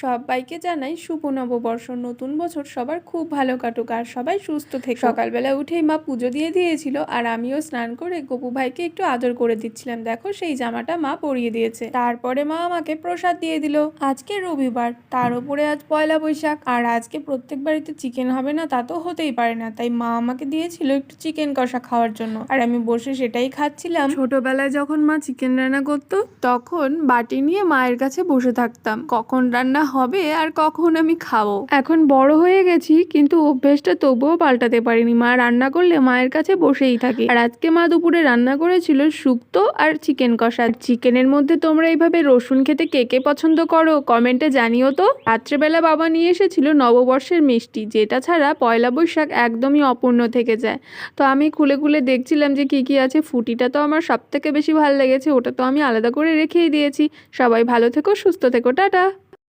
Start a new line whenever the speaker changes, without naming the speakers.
সবাইকে জানাই শুভ নববর্ষ। নতুন বছর সবার খুব ভালো কাটুক আর সবাই সুস্থ থেকে। সকালবেলা উঠেই মা পুজো দিয়ে দিয়েছিল আর আমিও স্নান করে গপু ভাইকে একটু আদর করে দিচ্ছিলাম। দেখো সেই জামাটা মা পরিয়ে দিয়েছে। তারপরে মা আমাকে প্রসাদ দিয়ে দিল। আজকে রবিবার, তার উপরে আজ পয়লা বৈশাখ, আর আজকে প্রত্যেক বাড়িতে চিকেন হবে না তা তো হতেই পারে না, তাই মা আমাকে দিয়েছিল একটু চিকেন কষা খাওয়ার জন্য, আর আমি বসে সেটাই খাচ্ছিলাম। ছোটবেলায় যখন মা চিকেন রান্না করতো তখন বাটি নিয়ে মায়ের কাছে বসে থাকতাম, কখন রান্না হবে আর কখন আমি খাবো। এখন বড় হয়ে গেছি কিন্তু অভ্যেসটা তবুও পাল্টাতে পারিনি। মা রান্না করলে মায়ের কাছে বসেই থাকি। আর আজকে মা দুপুরে রান্না করেছিল শুক্তো আর চিকেন কষা। চিকেনের মধ্যে তোমরা এইভাবে রসুন খেতে কে কে পছন্দ করো কমেন্টে জানিও তো। রাত্রেবেলা বাবা নিয়ে এসেছিল নববর্ষের মিষ্টি, যেটা ছাড়া পয়লা বৈশাখ একদমই অপূর্ণ থেকে যায়। তো আমি খুলে খুলে দেখছিলাম যে কি কি আছে। ফুটিটা তো আমার সব থেকে বেশি ভালো লেগেছে, ওটা তো আমি আলাদা করে রেখেই দিয়েছি। সবাই ভালো থেকো, সুস্থ থেকো, টাটা।